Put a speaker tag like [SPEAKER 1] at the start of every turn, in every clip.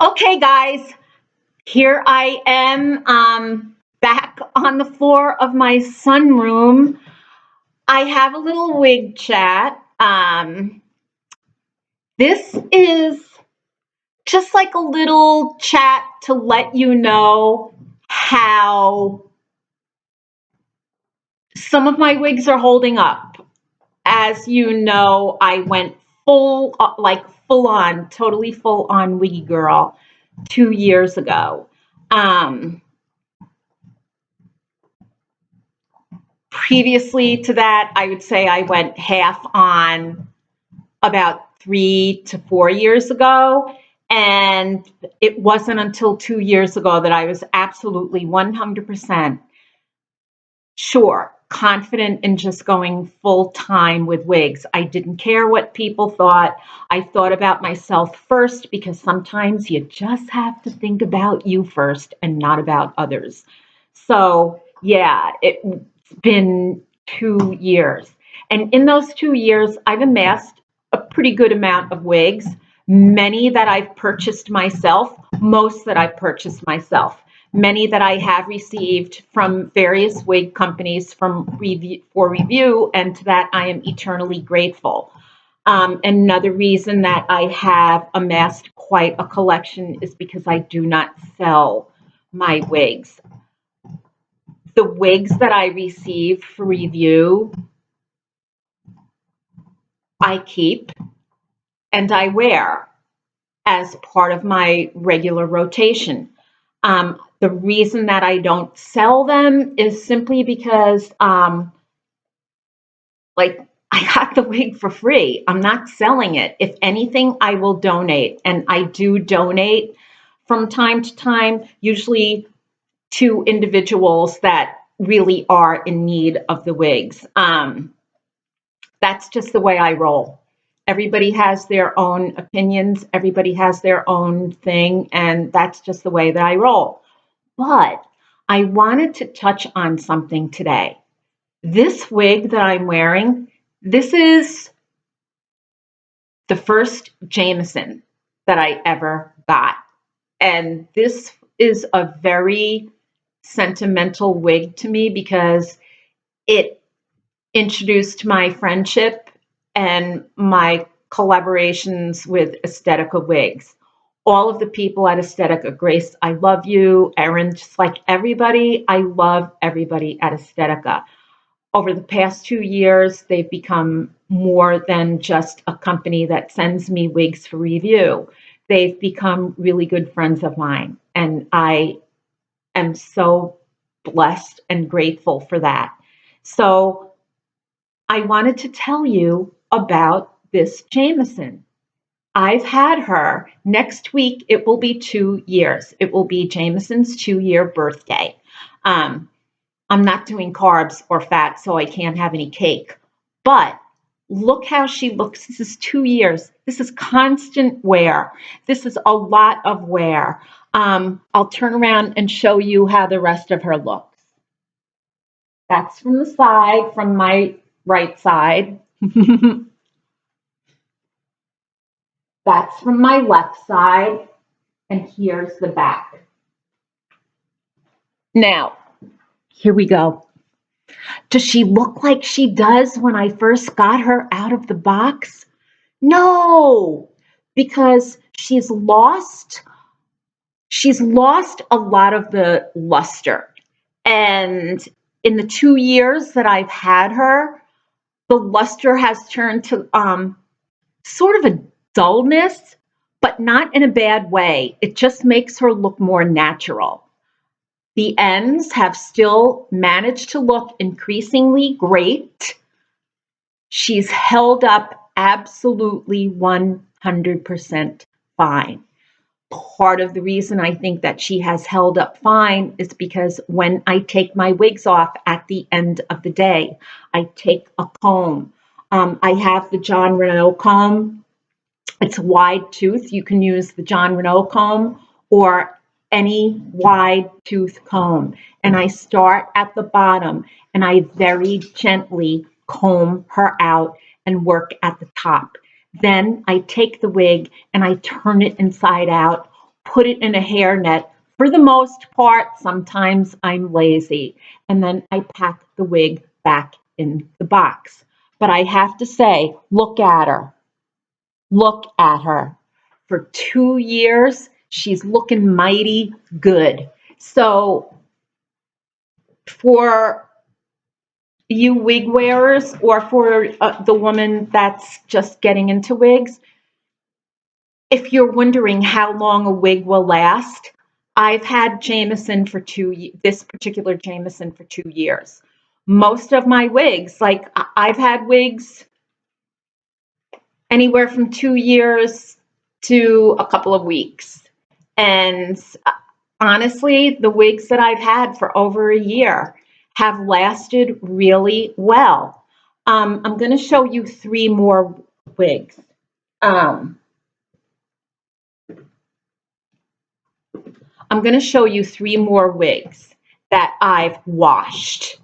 [SPEAKER 1] Okay, guys, here I am back on the floor of my sunroom. I have a little wig chat. This is just like a little chat to let you know how some of my wigs are holding up. As you know, I went full on, totally full on wiggy girl 2 years ago. Previously to that, I would say I went half on about 3 to 4 years ago. And it wasn't until 2 years ago that I was absolutely 100% sure, confident in just going full time with wigs. I didn't care what people thought. I thought about myself first because sometimes you just have to think about you first and not about others. So, yeah, it's been 2 years. And in those 2 years, I've amassed a pretty good amount of wigs, many that I've purchased myself, most that I've purchased myself, many that I have received from various wig companies for review, and to that I am eternally grateful. Another reason that I have amassed quite a collection is because I do not sell my wigs. The wigs that I receive for review, I keep and I wear as part of my regular rotation. The reason that I don't sell them is simply because, like, I got the wig for free. I'm not selling it. If anything, I will donate. And I do donate from time to time, usually to individuals that really are in need of the wigs. That's just the way I roll. Everybody has their own opinions, everybody has their own thing, and that's just the way that I roll. But I wanted to touch on something today. This wig that I'm wearing, this is the first Jameson that I ever got. And this is a very sentimental wig to me because it introduced my friendship and my collaborations with Aesthetica Wigs. All of the people at Aesthetica, Grace, I love you. Erin, just like everybody, I love everybody at Aesthetica. Over the past 2 years, they've become more than just a company that sends me wigs for review. They've become really good friends of mine, and I am so blessed and grateful for that. So I wanted to tell you about this Jameson. I've had her. Next week, it will be 2 years. It will be Jameson's 2 year birthday. I'm not doing carbs or fat, so I can't have any cake. But look how she looks. This is 2 years. This is constant wear. This is a lot of wear. I'll turn around and show you how the rest of her looks. That's from the side, from my right side. That's from my left side. And here's the back. Now, here we go. Does she look like she does when I first got her out of the box? No, because she's lost a lot of the luster. And in the 2 years that I've had her, the luster has turned to sort of a dullness, but not in a bad way. It just makes her look more natural. The ends have still managed to look increasingly great. She's held up absolutely 100% fine. Part of the reason I think that she has held up fine is because when I take my wigs off at the end of the day, I take a comb. I have the John Renault comb. It's wide tooth. You can use the John Renault comb or any wide tooth comb. And I start at the bottom and I very gently comb her out and work at the top. Then I take the wig and I turn it inside out put it in a hairnet. For the most part, sometimes I'm lazy, and then I pack the wig back in the box. But I have to say, look at her. Look at her. For 2 years, she's looking mighty good. So for you wig wearers, or for the woman that's just getting into wigs, if you're wondering how long a wig will last, I've had Jameson for this particular Jameson for 2 years. Most of my wigs, like I've had wigs anywhere from 2 years to a couple of weeks. And honestly, the wigs that I've had for over a year have lasted really well. I'm going to show you 3 more wigs. I'm going to show you 3 more wigs that I've washed.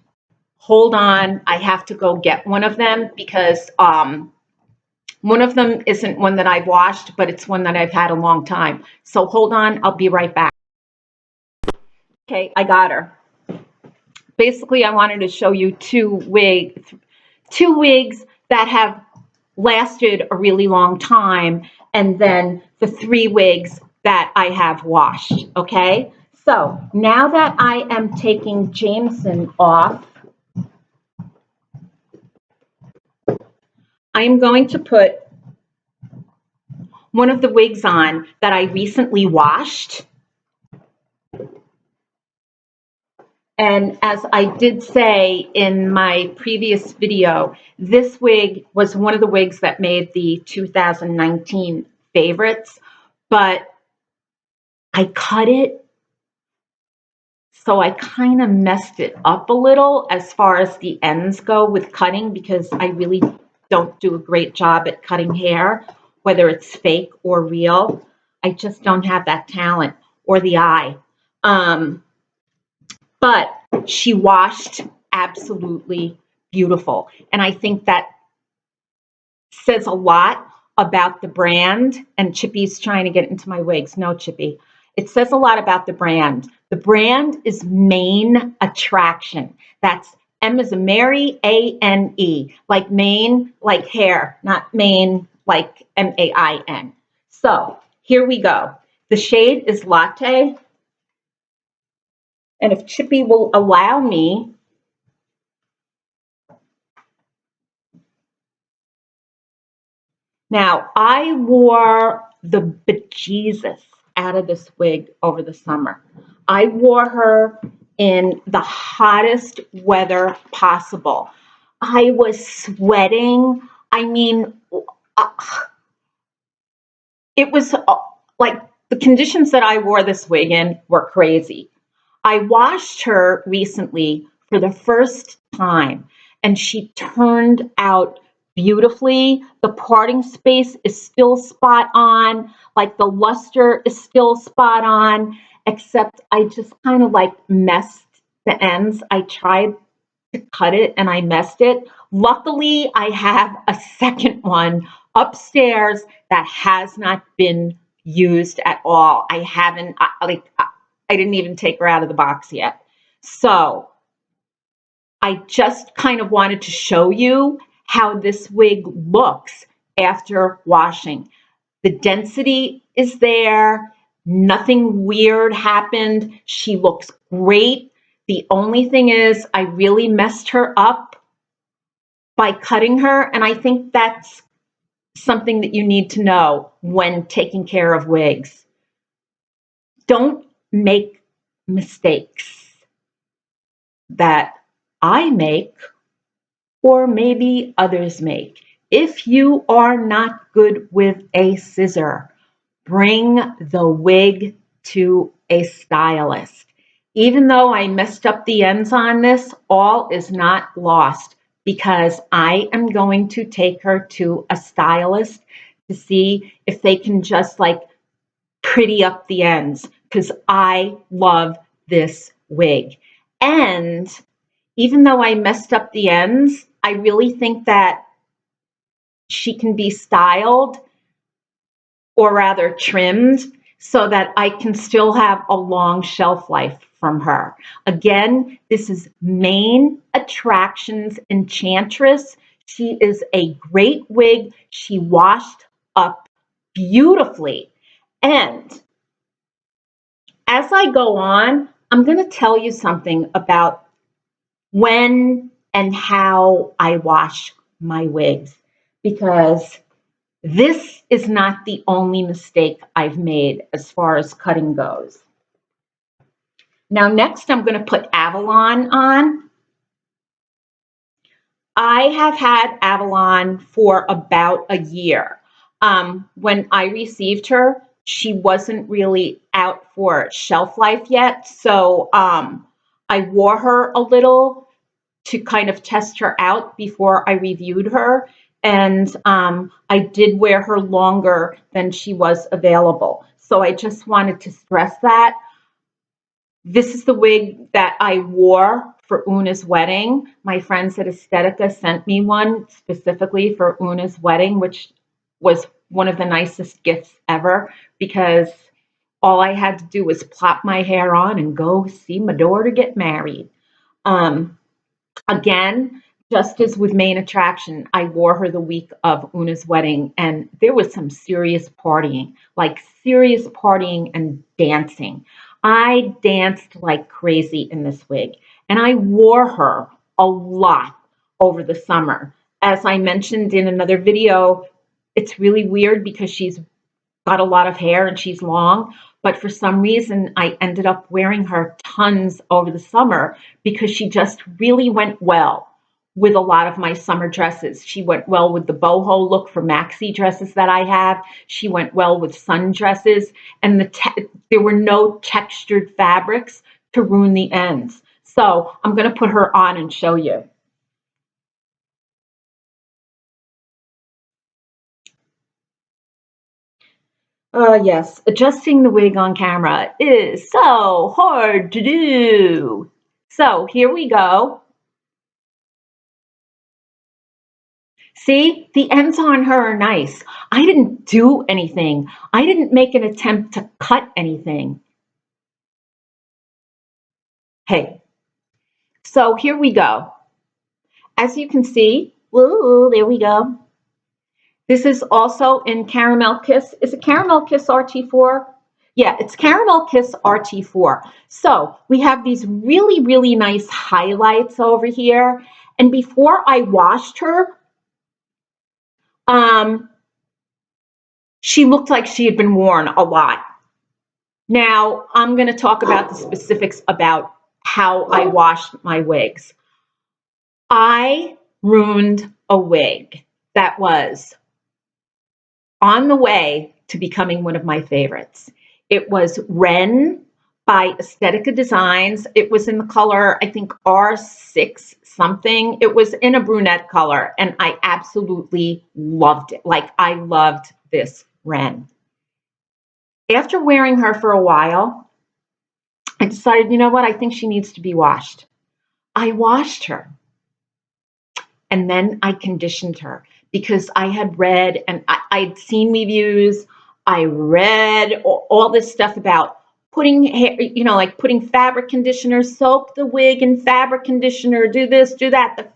[SPEAKER 1] Hold on, I have to go get one of them because one of them isn't one that I've washed, but it's one that I've had a long time. So hold on, I'll be right back. Okay, I got her. Basically, I wanted to show you 2 wigs that have lasted a really long time, and then the 3 wigs that I have washed, okay? So now that I am taking Jameson off, I am going to put one of the wigs on that I recently washed. And as I did say in my previous video, this wig was one of the wigs that made the 2019 favorites, but I cut it, so I kind of messed it up a little as far as the ends go with cutting, because I really don't do a great job at cutting hair, whether it's fake or real. I just don't have that talent or the eye. But she washed absolutely beautiful. And I think that says a lot about the brand. And Chippy's trying to get into my wigs. No, Chippy. It says a lot about the brand. The brand is Maine Attraction. That's M as in Mary, A-N-E. Like Maine, like hair, not Maine, like M-A-I-N. So here we go. The shade is Latte. And if Chippy will allow me, now I wore the bejesus out of this wig over the summer. I wore her in the hottest weather possible. I was sweating. I mean, it was like the conditions that I wore this wig in were crazy. I washed her recently for the first time, and she turned out beautifully. The parting space is still spot on, like the luster is still spot on, except I just kind of like messed the ends. I tried to cut it and I messed it. Luckily, I have a second one upstairs that has not been used at all. I haven't, I didn't even take her out of the box yet. So I just kind of wanted to show you how this wig looks after washing. The density is there. Nothing weird happened. She looks great. The only thing is I really messed her up by cutting her, and I think that's something that you need to know when taking care of wigs. Don't make mistakes that I make, or maybe others make. If you are not good with a scissor, bring the wig to a stylist. Even though I messed up the ends on this, all is not lost, because I am going to take her to a stylist to see if they can just like pretty up the ends, because I love this wig. And even though I messed up the ends, I really think that she can be styled, or rather trimmed. so that I can still have a long shelf life from her. Again, this is Main Attractions Enchantress. She is a great wig. She washed up beautifully. And as I go on, I'm going to tell you something about when and how I wash my wigs, because this is not the only mistake I've made as far as cutting goes. Now, next I'm going to put Avalon on. I have had Avalon for about a year. When I received her, she wasn't really out for shelf life yet, so I wore her a little to kind of test her out before I reviewed her. And I did wear her longer than she was available. So I just wanted to stress that. This is the wig that I wore for Una's wedding. My friends at Aesthetica sent me one specifically for Una's wedding, which was one of the nicest gifts ever, because all I had to do was plop my hair on and go see my daughter get married. Again, just as with Main Attraction, I wore her the week of Una's wedding, and there was some serious partying, like serious partying and dancing. I danced like crazy in this wig, and I wore her a lot over the summer. As I mentioned in another video, it's really weird because she's got a lot of hair and she's long, but for some reason I ended up wearing her tons over the summer because she just really went well with a lot of my summer dresses. She went well with the boho look for maxi dresses that I have. She went well with sundresses, and there were no textured fabrics to ruin the ends. So I'm going to put her on and show you. Yes, adjusting the wig on camera is so hard to do. So here we go. See, the ends on her are nice. I didn't do anything. I didn't make an attempt to cut anything. Hey, so here we go. As you can see, whoa, there we go. This is also in Caramel Kiss. Is it Caramel Kiss RT4? Yeah, it's Caramel Kiss RT4. So we have these really, really nice highlights over here. And before I washed her, she looked like she had been worn a lot. Now, I'm going to talk about the specifics about how I washed my wigs. I ruined a wig that was on the way to becoming one of my favorites. It was Ren by Aesthetica Designs. It was in the color, I think, R6 something. It was in a brunette color, and I absolutely loved it. Like, I loved this Ren. After wearing her for a while, I decided, you know what? I think she needs to be washed. I washed her. And then I conditioned her because I had read and I'd seen reviews. I read all this stuff about putting hair, like putting fabric conditioner, soak the wig in fabric conditioner, do this, do that, the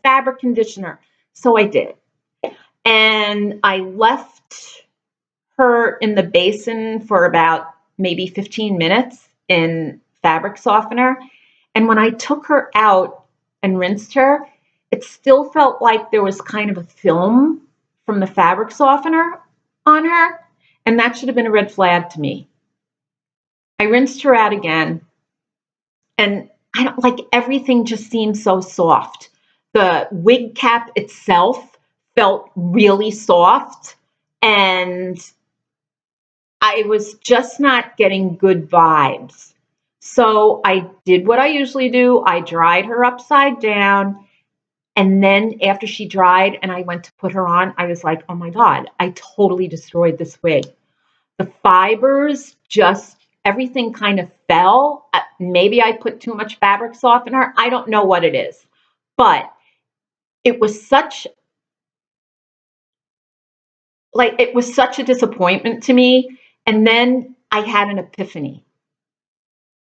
[SPEAKER 1] fabric conditioner. So I did. And I left her in the basin for about maybe 15 minutes in fabric softener. And when I took her out and rinsed her, it still felt like there was kind of a film from the fabric softener on her, and that should have been a red flag to me. I rinsed her out again, and I don't like everything just seemed so soft. The wig cap itself felt really soft, and I was just not getting good vibes. So I did what I usually do. I dried her upside down. And then after she dried and I went to put her on, I was like, oh my God, I totally destroyed this wig. The fibers just, everything kind of fell. Maybe I put too much fabric softener. I don't know what it is. But it was such a disappointment to me. And then I had an epiphany.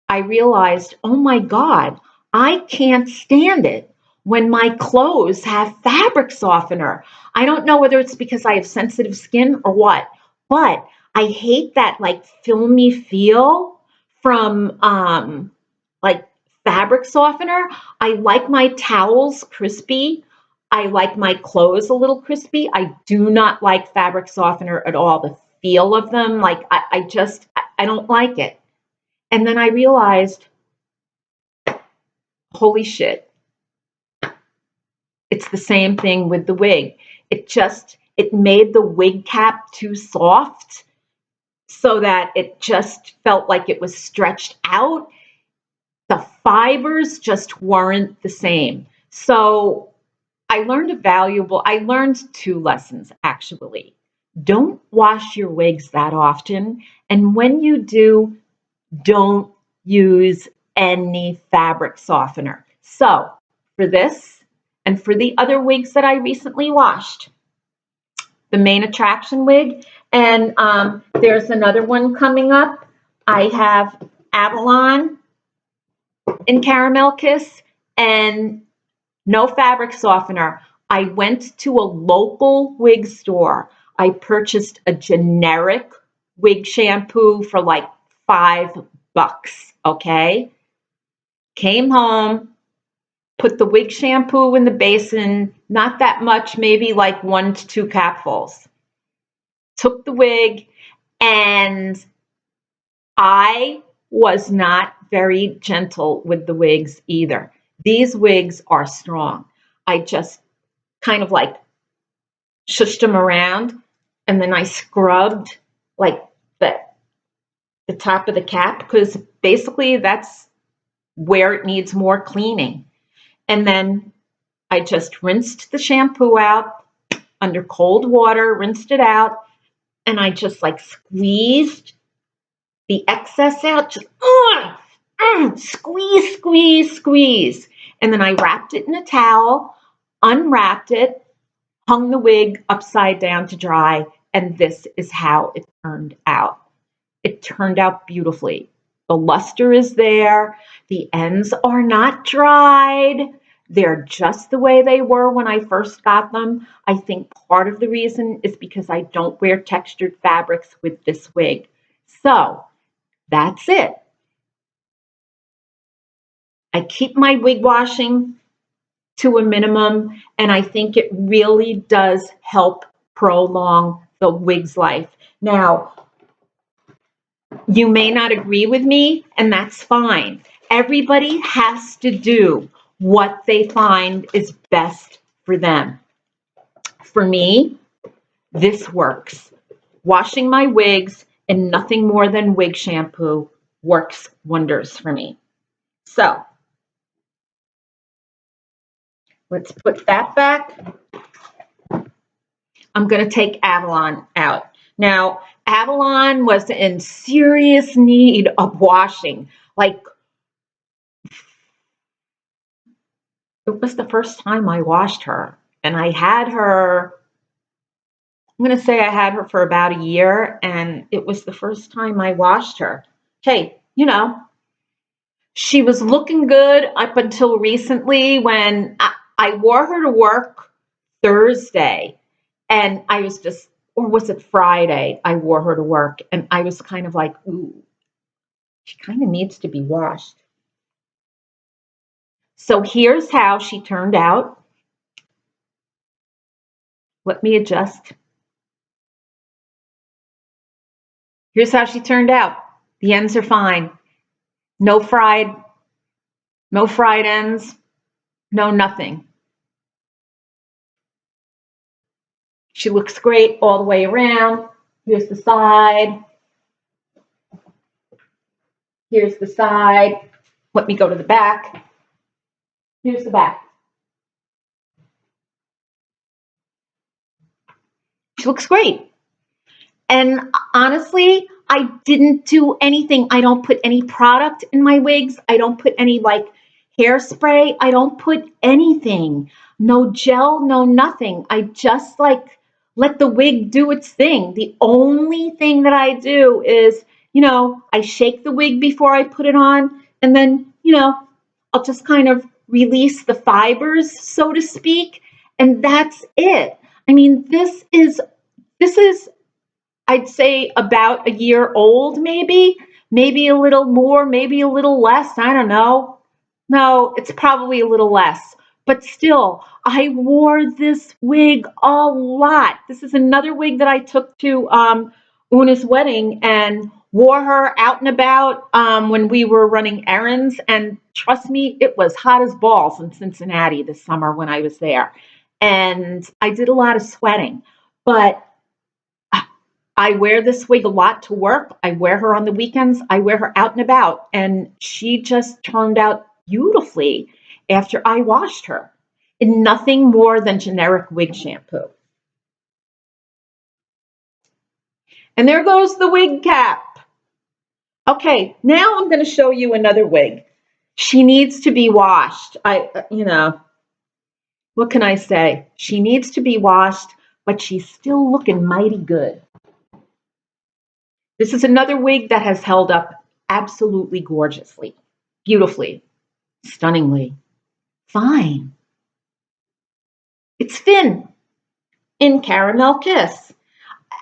[SPEAKER 1] I realized, oh my God, I can't stand it when my clothes have fabric softener. I don't know whether it's because I have sensitive skin or what, but I hate that like filmy feel from like fabric softener. I like my towels crispy. I like my clothes a little crispy. I do not like fabric softener at all. The feel of them, like I don't like it. And then I realized, holy shit, it's the same thing with the wig. It made the wig cap too soft so that it just felt like it was stretched out. The fibers just weren't the same. So I learned two lessons actually. Don't wash your wigs that often. And when you do, don't use any fabric softener. So for this and for the other wigs that I recently washed, the main attraction wig, and there's another one coming up. I have Avalon in Caramel Kiss and no fabric softener. I went to a local wig store. I purchased a generic wig shampoo for like $5, okay? Came home, put the wig shampoo in the basin, not that much, maybe like 1 to 2 capfuls. Took the wig, and I was not very gentle with the wigs either. These wigs are strong. I just kind of like shushed them around, and then I scrubbed like the the top of the cap, because basically that's where it needs more cleaning. And then I just rinsed the shampoo out under cold water, rinsed it out, and I just like squeezed the excess out, just squeeze, squeeze, squeeze. And then I wrapped it in a towel, unwrapped it, hung the wig upside down to dry, and this is how it turned out. It turned out beautifully. The luster is there. The ends are not dried. They're just the way they were when I first got them. I think part of the reason is because I don't wear textured fabrics with this wig. So that's it. I keep my wig washing to a minimum, and I think it really does help prolong the wig's life. Now, you may not agree with me, and that's fine. Everybody has to do what they find is best for them. For me, this works. Washing my wigs in nothing more than wig shampoo works wonders for me. So let's put that back. I'm going to take Avalon out. Now, Avalon was in serious need of washing. Like, it was the first time I washed her. And I had her, I'm going to say I had her for about a year. And it was the first time I washed her. Hey, she was looking good up until recently when I wore her to work Thursday. And I was just, or was it Friday? I wore her to work. And I was kind of like, ooh, she kind of needs to be washed. So here's how she turned out. Let me adjust. Here's how she turned out. The ends are fine. No fried ends, no nothing. She looks great all the way around. Here's the side. Here's the side. Let me go to the back. Here's the back. She looks great. And honestly, I didn't do anything. I don't put any product in my wigs. I don't put any like hairspray. I don't put anything. No gel, no nothing. I just like let the wig do its thing. The only thing that I do is, I shake the wig before I put it on, and then, I'll just kind of release the fibers, so to speak, and that's it. I mean, this is I'd say about a year old, maybe a little more, maybe a little less. I don't know. No, it's probably a little less. But still, I wore this wig a lot. This is another wig that I took to Una's wedding and wore her out and about when we were running errands. And trust me, it was hot as balls in Cincinnati this summer when I was there. And I did a lot of sweating. But I wear this wig a lot to work. I wear her on the weekends. I wear her out and about. And she just turned out beautifully after I washed her in nothing more than generic wig shampoo. And there goes the wig cap. Okay, now I'm going to show you another wig. She needs to be washed. What can I say? She needs to be washed, but she's still looking mighty good. This is another wig that has held up absolutely gorgeously, beautifully, stunningly, fine. It's Finn in Caramel Kiss.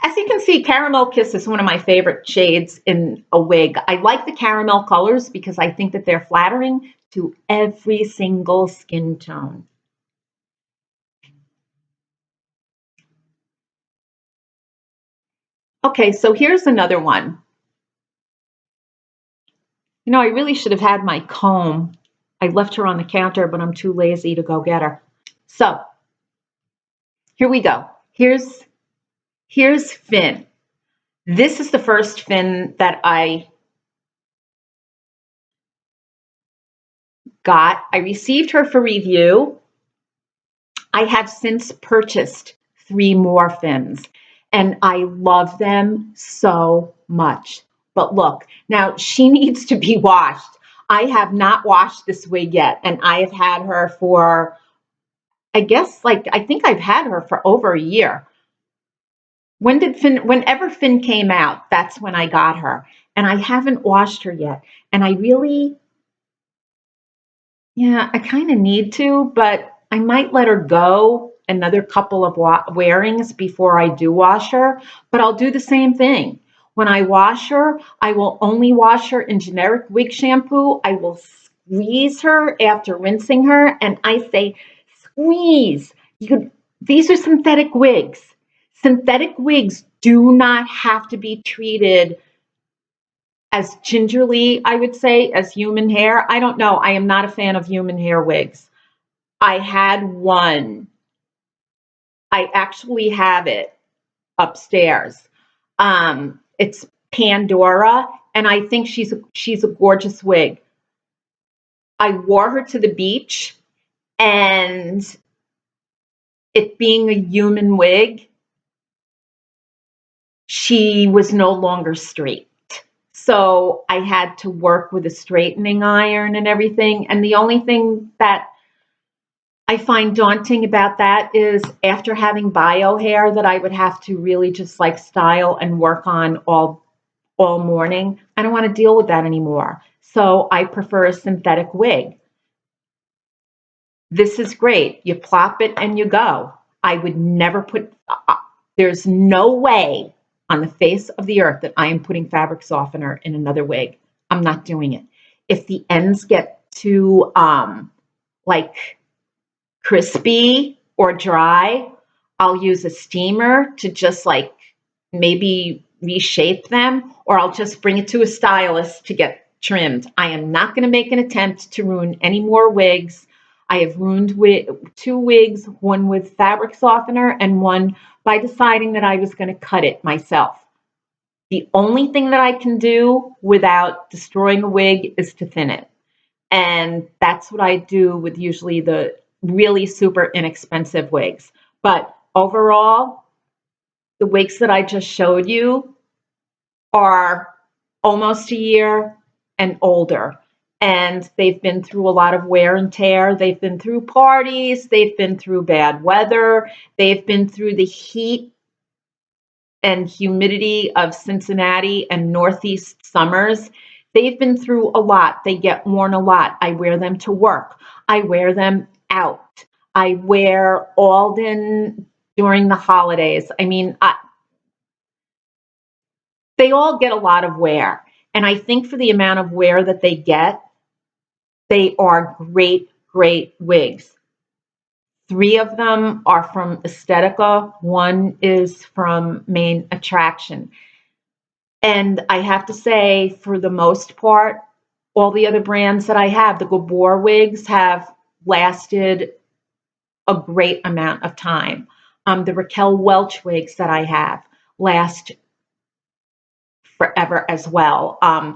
[SPEAKER 1] As you can see, Caramel Kiss is one of my favorite shades in a wig. I like the caramel colors because I think that they're flattering to every single skin tone. Okay, so here's another one. I really should have had my comb. I left her on the counter, but I'm too lazy to go get her. So here we go. Here's Finn. This is the first Finn that I got. I received her for review. I have since purchased 3 more Finns, and I love them so much. But look, now she needs to be washed. I have not washed this wig yet, and I have had her for, I think I've had her for over a year. Whenever Finn came out, that's when I got her. And I haven't washed her yet. And I kind of need to, but I might let her go another couple of wearings before I do wash her. But I'll do the same thing. When I wash her, I will only wash her in generic wig shampoo. I will squeeze her after rinsing her. And I say, squeeze. These are synthetic wigs. Synthetic wigs do not have to be treated as gingerly, I would say, as human hair. I don't know. I am not a fan of human hair wigs. I had one. I actually have it upstairs. It's Pandora, and I think she's a gorgeous wig. I wore her to the beach, and it being a human wig, she was no longer straight. So I had to work with a straightening iron and everything. And the only thing that I find daunting about that is after having bio hair that I would have to really just like style and work on all morning. I don't want to deal with that anymore. So I prefer a synthetic wig. This is great. You plop it and you go. I would never there's no way on the face of the earth that I am putting fabric softener in another wig. I'm not doing it. If the ends get too like crispy or dry, I'll use a steamer to just like maybe reshape them, or I'll just bring it to a stylist to get trimmed. I am not going to make an attempt to ruin any more wigs. I have ruined 2 wigs, one with fabric softener and one by deciding that I was going to cut it myself. The only thing that I can do without destroying a wig is to thin it. And that's what I do with usually the really super inexpensive wigs. But overall, the wigs that I just showed you are almost a year and older. And they've been through a lot of wear and tear. They've been through parties. They've been through bad weather. They've been through the heat and humidity of Cincinnati and Northeast summers, they've been through a lot. They get worn a lot. I wear them to work. I wear them out. I wear Alden during the holidays. I mean, they all get a lot of wear. And I think for the amount of wear that they are great, great wigs. 3 of them are from Estetica. 1 is from Main Attraction. And I have to say, for the most part, all the other brands that I have, the Gabor wigs, have lasted a great amount of time. The Raquel Welch wigs that I have last forever as well. I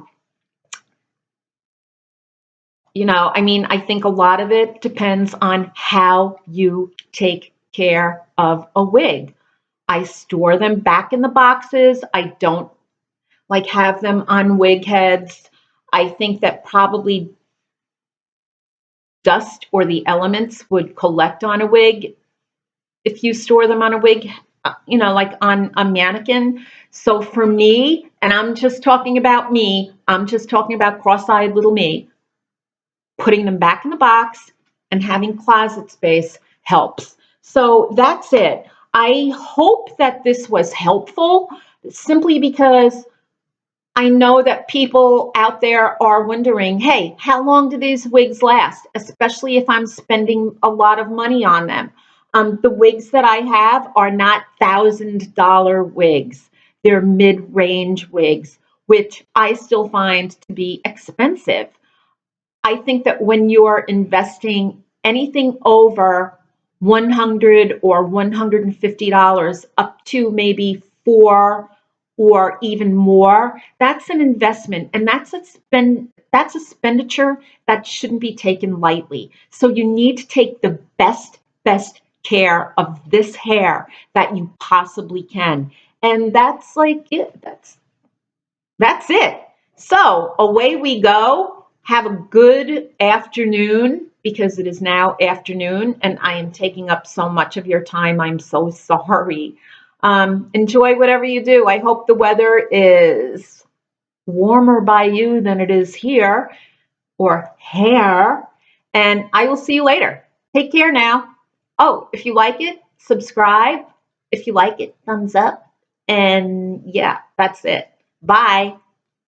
[SPEAKER 1] mean, I think a lot of it depends on how you take care of a wig. I store them back in the boxes. I don't like have them on wig heads. I think that probably dust or the elements would collect on a wig if you store them on a wig, like on a mannequin. So for me, and I'm just talking about me, I'm just talking about cross-eyed little me, putting them back in the box and having closet space helps. So that's it. I hope that this was helpful, simply because I know that people out there are wondering, hey, how long do these wigs last? Especially if I'm spending a lot of money on them. The wigs that I have are not $1,000 wigs. They're mid-range wigs, which I still find to be expensive. I think that when you're investing anything over $100 or $150 up to maybe $4 or even more, that's an investment, and that's expenditure that shouldn't be taken lightly. So you need to take the best care of this hair that you possibly can. And that's like it. That's it. So away we go. Have a good afternoon, because it is now afternoon and I am taking up so much of your time. I'm so sorry. Enjoy whatever you do. I hope the weather is warmer by you than it is here or hair. And I will see you later. Take care now. Oh, if you like it, subscribe. If you like it, thumbs up. And yeah, that's it. Bye.